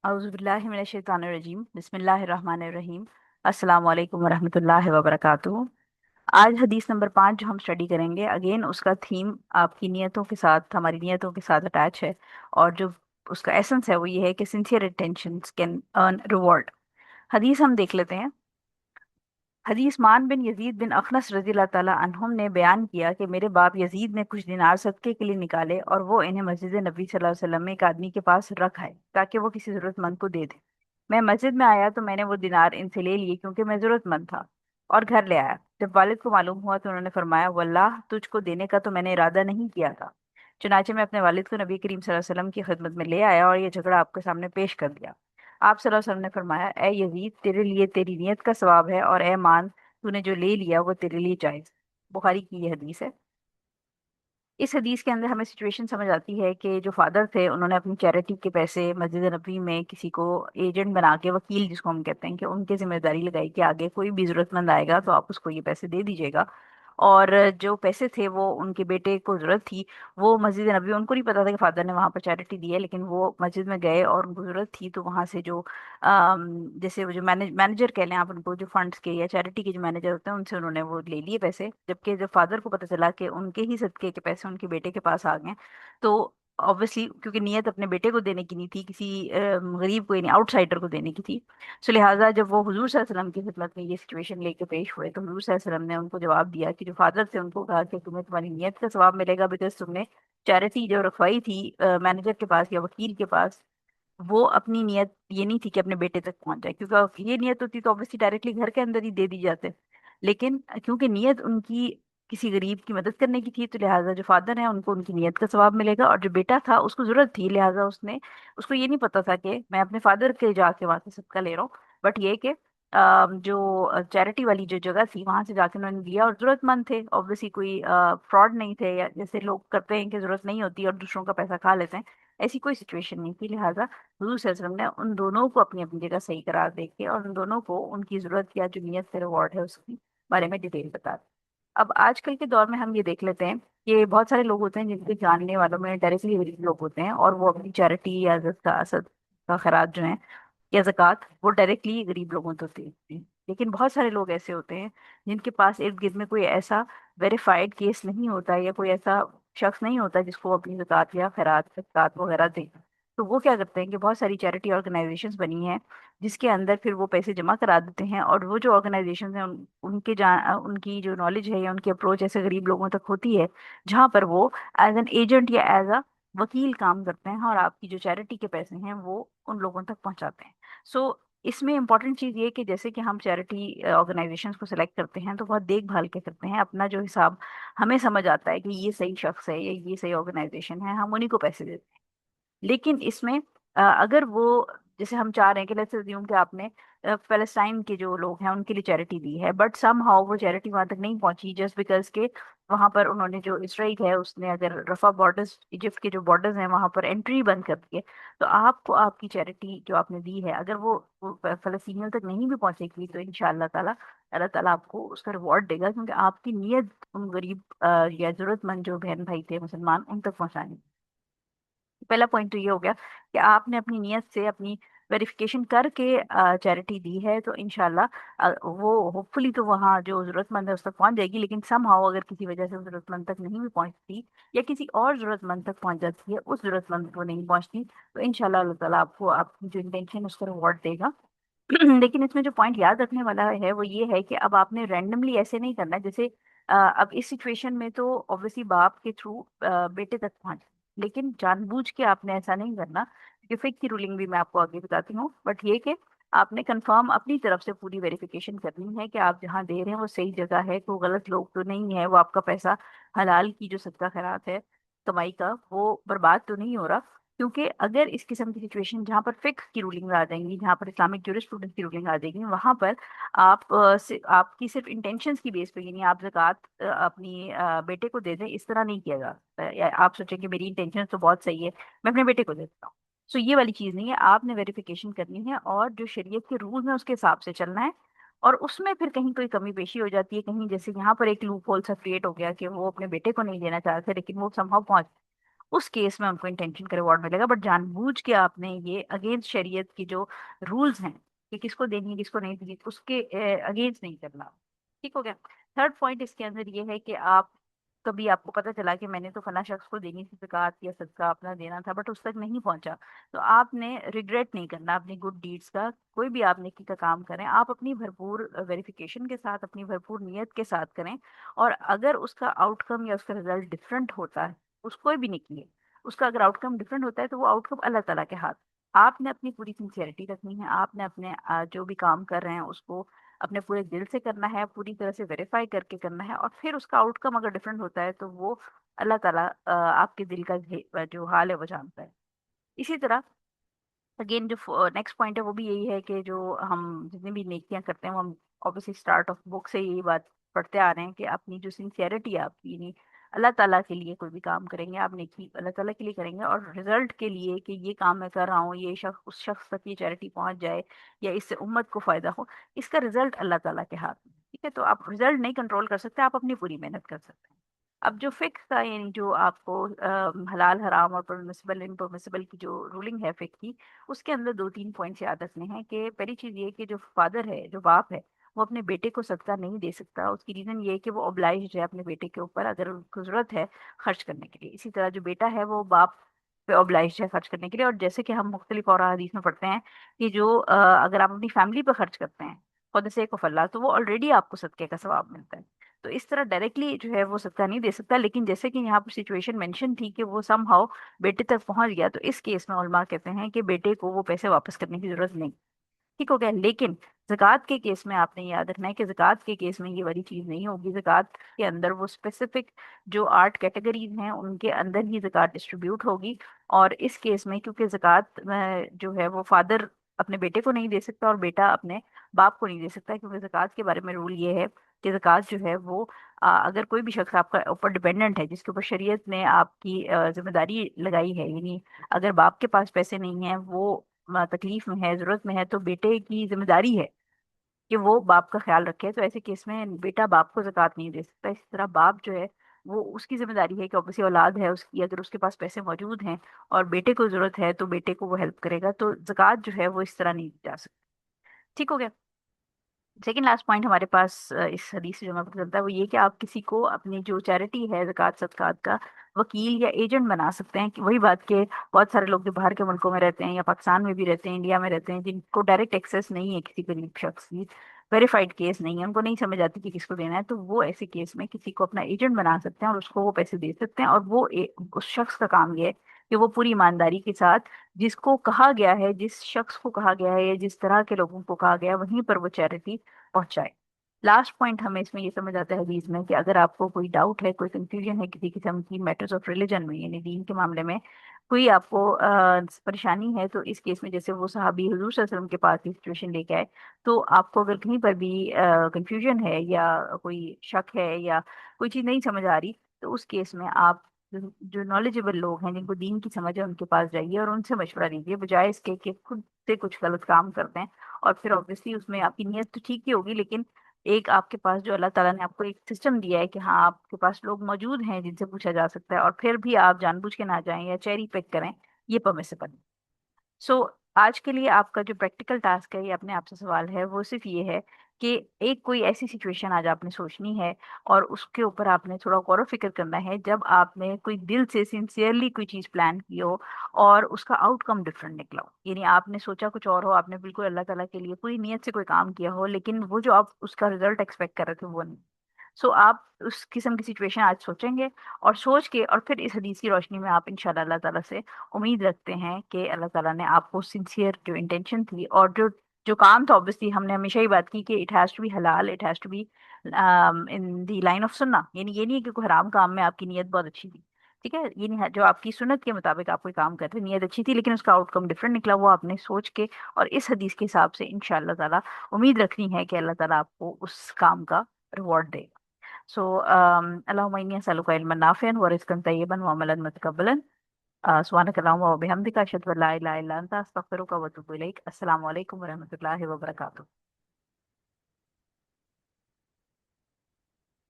औज़ुबिल्लाहिमिनश्शैतानिर्रजीम बिस्मिल्लाहिर्रहमानिर्रहीम अस्सलाम वालेकुम वरहमतुल्लाहि वबरकातुहू। आज हदीस नंबर 5 जो हम स्टडी करेंगे, अगेन उसका थीम आपकी नियतों के साथ, हमारी नियतों के साथ अटैच है। और जो उसका एसेंस है वो ये है कि sincere intentions can earn reward. हदीस हम देख लेते हैं। हदीस मान बिन यजीद बिन अखनस रज़ियल्लाहु ताला अन्हुम ने बयान किया कि मेरे बाप यजीद ने कुछ दिनार सदके के लिए निकाले और वो इन्हें मस्जिद नबी सल्लल्लाहु अलैहि वसल्लम में एक आदमी के पास रख आए ताकि वो किसी जरूरतमंद को दे दे। मैं मस्जिद में आया तो मैंने वो दिनार इनसे ले लिए क्योंकि मैं जरूरतमंद था, और घर ले आया। जब वालिद को मालूम हुआ तो उन्होंने फरमाया, वल्लाह तुझको देने का तो मैंने इरादा नहीं किया था। चुनाचे मैं अपने वालिद को नबी करीम सल्लल्लाहु अलैहि वसल्लम की खिदमत में ले आया और ये झगड़ा आपके सामने पेश कर दिया। आप सल्लल्लाहु अलैहि वसल्लम ने फरमाया, ए यजीद, तेरे लिए तेरी नियत का सवाब है, और ए मान, तूने जो ले लिया वो तेरे लिए जायज। बुखारी की ये हदीस है। इस हदीस के अंदर हमें सिचुएशन समझ आती है कि जो फादर थे उन्होंने अपनी चैरिटी के पैसे मस्जिद नबी में किसी को एजेंट बना के, वकील जिसको हम कहते हैं, कि उनके जिम्मेदारी लगाई कि आगे कोई भी जरूरतमंद आएगा तो आप उसको ये पैसे दे दीजिएगा। और जो पैसे थे वो उनके बेटे को जरूरत थी। वो मस्जिद नबी, उनको नहीं पता था कि फादर ने वहां पर चैरिटी दी है, लेकिन वो मस्जिद में गए और उनको जरूरत थी तो वहां से जो जैसे वो जो मैनेजर कह लें आप उनको, जो फंड्स के या चैरिटी के जो मैनेजर होते हैं, उनसे उन्होंने वो ले लिए पैसे। जबकि जब फादर को पता चला कि उनके ही सदके के पैसे उनके बेटे के पास आ गए, तो ऑब्वियसली क्योंकि नीयत अपने बेटे को देने की नहीं थी, किसी गरीब को यानी आउटसाइडर को देने की थी। सो लिहाजा जब वो हुजूर सल्लल्लाहु अलैहि वसल्लम की खिदमत में ये सिचुएशन लेके पेश हुए तो हुजूर सल्लल्लाहु अलैहि वसल्लम ने उनको जवाब दिया कि जो फादर थे उनको कहा कि तुम्हें तुम्हारी नियत का सवाब मिलेगा, बिकॉज तुमने चैरिटी जो रखवाई थी मैनेजर के पास या वकील के पास, वो अपनी नियत ये नहीं थी कि अपने बेटे तक पहुंच जाए, क्योंकि अगर ये नियत होती तो ऑब्वियसली डायरेक्टली घर के अंदर ही दे दी जाते। लेकिन क्योंकि नियत उनकी किसी गरीब की मदद करने की थी, तो लिहाजा जो फादर है उनको उनकी नियत का सवाब मिलेगा, और जो बेटा था उसको जरूरत थी, लिहाजा उसने, उसको ये नहीं पता था कि मैं अपने फादर के जाके वहां से सदका ले रहा हूँ, बट ये कि जो चैरिटी वाली जो जगह थी वहां से जाके उन्होंने लिया, और जरूरतमंद थे ऑब्वियसली, कोई फ्रॉड नहीं थे, या जैसे लोग करते हैं कि जरूरत नहीं होती और दूसरों का पैसा खा लेते हैं, ऐसी कोई सिचुएशन नहीं थी। लिहाजा हुजूर सल्लल्लाहु अलैहि वसल्लम ने उन दोनों को अपनी अपनी जगह सही करार दे के और उन दोनों को उनकी जरूरत या जो नियत से रिवॉर्ड है उसके बारे में डिटेल बता दी। अब आजकल के दौर में हम ये देख लेते हैं कि बहुत सारे लोग होते हैं जिनके जानने वालों में डायरेक्टली गरीब लोग होते हैं, और वो अपनी चैरिटी या सदका खैरात जो है या ज़कात वो डायरेक्टली गरीब लोगों को देते हैं। लेकिन बहुत सारे लोग ऐसे होते हैं जिनके पास इर्द गिर्द में कोई ऐसा वेरीफाइड केस नहीं होता, या कोई ऐसा शख्स नहीं होता जिसको वो अपनी ज़कात या खैरात ज़कात वगैरह दे। तो वो क्या करते हैं कि बहुत सारी चैरिटी ऑर्गेनाइजेशंस बनी हैं जिसके अंदर फिर वो पैसे जमा करा देते हैं, और वो जो ऑर्गेनाइजेशंस हैं उनकी जो नॉलेज है या उनकी अप्रोच ऐसे गरीब लोगों तक होती है, जहाँ पर वो एज एन एजेंट या एज अ वकील काम करते हैं, और आपकी जो चैरिटी के पैसे हैं वो उन लोगों तक पहुंचाते हैं। सो इसमें इंपॉर्टेंट चीज़ ये है कि जैसे कि हम चैरिटी ऑर्गेनाइजेशंस को सिलेक्ट करते हैं तो बहुत देखभाल के करते हैं, अपना जो हिसाब हमें समझ आता है कि ये सही शख्स है या ये सही ऑर्गेनाइजेशन है, हम उन्हीं को पैसे देते हैं। लेकिन इसमें अगर वो, जैसे हम चाह रहे हैं कि लेट्स अज्यूम कि आपने पैलेस्टाइन के जो लोग हैं उनके लिए चैरिटी दी है, बट सम हाउ वो चैरिटी वहां तक नहीं पहुंची जस्ट बिकॉज के वहां पर उन्होंने, जो इसराइल है उसने अगर रफा बॉर्डर्स, इजिप्ट के जो बॉर्डर्स हैं वहां पर एंट्री बंद कर दी है, तो आपको आपकी चैरिटी जो आपने दी है अगर वो फलस्तीनियों तक नहीं भी पहुंचेगी तो इंशाअल्लाह ताला अल्लाह ताला आपको उसका रिवॉर्ड देगा, क्योंकि आपकी नीयत उन गरीब या जरूरतमंद जो बहन भाई थे मुसलमान उन तक पहुंचाने। पहला पॉइंट तो ये हो गया कि आपने अपनी नियत से अपनी वेरिफिकेशन करके चैरिटी दी है, तो इनशाला वो होपफुली तो वहाँ जो जरूरतमंद है उस तक पहुंच जाएगी। लेकिन सम हाउ अगर किसी वजह से वो जरूरतमंद तक नहीं भी पहुंचती या किसी और जरूरतमंद तक पहुंच जाती है, उस जरूरतमंद को नहीं पहुंचती, तो इनशाला अल्लाह ताला आपको आपकी जो इंटेंशन है उसका रिवॉर्ड देगा। लेकिन इसमें जो पॉइंट याद रखने वाला है वो ये है कि अब आपने रैंडमली ऐसे नहीं करना, जैसे अब इस सिचुएशन में तो ऑब्वियसली बाप के थ्रू बेटे तक पहुंच, लेकिन जानबूझ के आपने ऐसा नहीं करना, क्योंकि फिक की रूलिंग भी मैं आपको आगे बताती हूँ, बट ये कि आपने कंफर्म अपनी तरफ से पूरी वेरिफिकेशन करनी है कि आप जहाँ दे रहे हैं वो सही जगह है, कोई गलत लोग तो नहीं है, वो आपका पैसा हलाल की जो सदका खैरात है कमाई का वो बर्बाद तो नहीं हो रहा। क्योंकि अगर इस किस्म की सिचुएशन जहाँ पर फिक्स की रूलिंग आ जाएंगी, जहाँ पर इस्लामिक जूरिस्प्रूडेंस की रूलिंग आ जाएगी, वहां पर आप आपकी सिर्फ इंटेंशंस की बेस पे, यानी आप ज़कात अपनी बेटे को दे दें, इस तरह नहीं किया जाता है। या आप सोचें कि मेरी इंटेंशन तो बहुत सही है, मैं अपने बेटे को दे देता हूँ। सो ये वाली चीज़ नहीं है, आपने वेरिफिकेशन करनी है और जो शरीयत के रूल्स हैं उसके हिसाब से चलना है। और उसमें फिर कहीं कोई कमी पेशी हो जाती है, कहीं जैसे यहाँ पर एक लूप होल सा क्रिएट हो गया कि वो अपने बेटे को नहीं देना चाहते लेकिन वो समहाउ पहुंच, उस केस में उनको इंटेंशन का रिवॉर्ड मिलेगा। बट जानबूझ के आपने ये अगेंस्ट शरीयत की जो रूल्स हैं कि किसको देनी है किसको नहीं देनी, उसके अगेंस्ट नहीं करना। ठीक हो गया। थर्ड पॉइंट इसके अंदर ये है कि आप कभी आपको पता चला कि मैंने तो फला शख्स को देनी थी ज़कात या सदका अपना देना था, बट उस तक नहीं पहुंचा, तो आपने रिग्रेट नहीं करना अपनी गुड डीड्स का। कोई भी आप नेकी का काम करें, आप अपनी भरपूर वेरिफिकेशन के साथ, अपनी भरपूर नियत के साथ करें। और अगर उसका आउटकम या उसका रिजल्ट डिफरेंट होता है, कोई भी निकली है, उसका अगर आउटकम डिफरेंट होता है तो वो आउटकम अल्लाह ताला के हाथ। आपने अपनी पूरी सिंसियरिटी रखनी है, आपने अपने जो भी काम कर रहे हैं उसको अपने पूरे दिल से करना है, पूरी तरह से वेरीफाई करके करना है। और फिर उसका आउटकम अगर डिफरेंट होता है तो वो अल्लाह ताला आपके दिल का जो हाल है वो जानता है। इसी तरह अगेन जो नेक्स्ट पॉइंट है वो भी यही है कि जो हम जितनी भी नेकियां करते हैं वो हम ऑब्वियसली स्टार्ट ऑफ बुक से यही बात पढ़ते आ रहे हैं कि अपनी जो सिंसियरिटी है आपकी, यानी अल्लाह ताला के लिए कोई भी काम करेंगे आप नेकी अल्लाह ताला के लिए करेंगे, और रिजल्ट के लिए कि ये काम मैं कर रहा हूँ, ये शख्स उस शख्स तक ये चैरिटी पहुंच जाए या इससे उम्मत को फायदा हो, इसका रिजल्ट अल्लाह ताला के हाथ में है। ठीक है, तो आप रिजल्ट नहीं कंट्रोल कर सकते, आप अपनी पूरी मेहनत कर सकते हैं। अब जो फिक्स का यानी जो आपको हलाल हराम और परमिसिबल इनपरमिसिबल की जो रूलिंग है फिक की, उसके अंदर दो तीन पॉइंट्स याद रखने हैं। कि पहली चीज ये कि जो फादर है, जो बाप है, वो अपने बेटे को सदका नहीं दे सकता। उसकी रीजन ये है कि वो ऑब्लाइज्ड है अपने बेटे के ऊपर, अगर उनको जरूरत है खर्च करने के लिए। इसी तरह जो बेटा है वो बाप पे ऑब्लाइज्ड है खर्च करने के लिए। और जैसे कि हम मुख्तलिफ और हदीस में पढ़ते हैं कि जो अगर आप अपनी फैमिली पर खर्च करते हैं फॉर द सेक ऑफ अल्लाह, तो वो ऑलरेडी आपको सदके का सवाब मिलता है। तो इस तरह डायरेक्टली जो है वो सदका नहीं दे सकता। लेकिन जैसे कि यहाँ पर सिचुएशन मेंशन थी कि वो समहाउ बेटे तक पहुंच गया, तो इस केस में उलमा कहते हैं कि बेटे को वो पैसे वापस करने की जरूरत नहीं। ठीक हो गया। लेकिन ज़कात के केस में आपने याद रखना है कि ज़कात के केस में ये वाली चीज़ नहीं होगी। ज़कात के अंदर वो स्पेसिफिक जो 8 कैटेगरीज हैं उनके अंदर ही ज़कात डिस्ट्रीब्यूट होगी। और इस केस में क्योंकि ज़कात जो है वो फादर अपने बेटे को नहीं दे सकता और बेटा अपने बाप को नहीं दे सकता, क्योंकि ज़कात के बारे में रूल ये है कि ज़कात जो है वो अगर कोई भी शख्स आपका ऊपर डिपेंडेंट है, जिसके ऊपर शरीयत ने आपकी जिम्मेदारी लगाई है, यानी अगर बाप के पास पैसे नहीं है, वो तकलीफ में है, जरूरत में है, तो बेटे की जिम्मेदारी है कि वो बाप का ख्याल रखे। तो ऐसे केस में बेटा बाप को ज़कात नहीं दे सकता। इसी तरह बाप जो है वो उसकी जिम्मेदारी है कि ऑब्वियसली औलाद है उसकी, अगर उसके पास पैसे मौजूद हैं और बेटे को जरूरत है तो बेटे को वो हेल्प करेगा। तो ज़कात जो है वो इस तरह नहीं दी जा सकती। ठीक हो गया। सेकेंड लास्ट पॉइंट हमारे पास इस हदीस से जो हमें पता चलता है वो ये कि आप किसी को अपनी जो चैरिटी है ज़कात सदकात का वकील या एजेंट बना सकते हैं। कि वही बात के बहुत सारे लोग जो बाहर के मुल्कों में रहते हैं या पाकिस्तान में भी रहते हैं, इंडिया में रहते हैं, जिनको डायरेक्ट एक्सेस नहीं है किसी गरीब शख्स की, वेरीफाइड केस नहीं है, उनको नहीं समझ आती कि किसको देना है, तो वो ऐसे केस में किसी को अपना एजेंट बना सकते हैं और उसको वो पैसे दे सकते हैं। और वो उस शख्स का काम ये है कि वो पूरी ईमानदारी के साथ जिसको कहा गया है, जिस शख्स को कहा गया है या जिस तरह के लोगों को कहा गया है, वहीं पर वो चैरिटी पहुंचाए। लास्ट पॉइंट हमें इसमें ये समझ आता है हदीस में कि अगर आपको कोई डाउट है, कोई कंफ्यूजन है किसी किस्म की मैटर्स ऑफ रिलीजन में, यानी दीन के मामले में कोई आपको परेशानी है, तो इस केस में जैसे वो सहाबी हुजूर सल्लल्लाहु अलैहि वसल्लम के पास सिचुएशन लेके आए, तो आपको अगर कहीं पर भी कंफ्यूजन है या कोई शक है या कोई चीज़ नहीं समझ आ रही, तो उस केस में आप जो नॉलेजेबल लोग हैं, जिनको दीन की समझ है, उनके पास जाइए और उनसे मशवरा लीजिए, बजाय इसके कि खुद से कुछ गलत काम करते हैं। और फिर ऑब्वियसली उसमें आपकी नीयत तो ठीक ही होगी, लेकिन एक आपके पास जो अल्लाह ताला ने आपको एक सिस्टम दिया है कि हाँ आपके पास लोग मौजूद हैं जिनसे पूछा जा सकता है, और फिर भी आप जानबूझ के ना जाएं या चेरी पिक करें, ये परमिसिबल। सो आज के लिए आपका जो प्रैक्टिकल टास्क है, ये अपने आप से सवाल है, वो सिर्फ ये है कि एक कोई ऐसी सिचुएशन आज आपने सोचनी है और उसके ऊपर आपने थोड़ा गौर व फिक्र करना है, जब आपने कोई दिल से सिंसियरली कोई चीज़ प्लान की हो और उसका आउटकम डिफरेंट निकला हो। यानी आपने सोचा कुछ और हो, आपने बिल्कुल अल्लाह ताला के लिए पूरी नीयत से कोई काम किया हो, लेकिन वो जो आप उसका रिजल्ट एक्सपेक्ट कर रहे थे वो नहीं। सो आप उस किस्म की सिचुएशन आज सोचेंगे, और सोच के और फिर इस हदीस की रोशनी में आप इंशाल्लाह अल्लाह ताला से उम्मीद रखते हैं कि अल्लाह ताला ने आपको सिंसियर जो इंटेंशन थी और जो जो काम था, ऑब्वियसली हमने हमेशा ही बात की कि it has to be halal, it has to be in the line of sunnah. यानी ये नहीं है कि कोई हराम काम में आपकी नीयत बहुत अच्छी थी, ठीक है, ये नहीं है जो आपकी सुन्नत के मुताबिक आप कोई काम कर रहे हैं, नीयत अच्छी थी लेकिन उसका आउटकम डिफरेंट निकला, वो आपने सोच के और इस हदीस के हिसाब से इंशाल्लाह ताला उम्मीद रखनी है कि अल्लाह ताला आपको उस काम का रिवॉर्ड देगा। So, Allahumma inni as'aluka ilman nafi'an wa rizqan tayyiban wa amalan mutaqabbalan. Subhanaka Allahumma wa bihamdika ashhadu an la ilaha illa anta astaghfiruka wa atubu ilaik. Assalamu alaikum wa rahmatullahi wa barakatuh.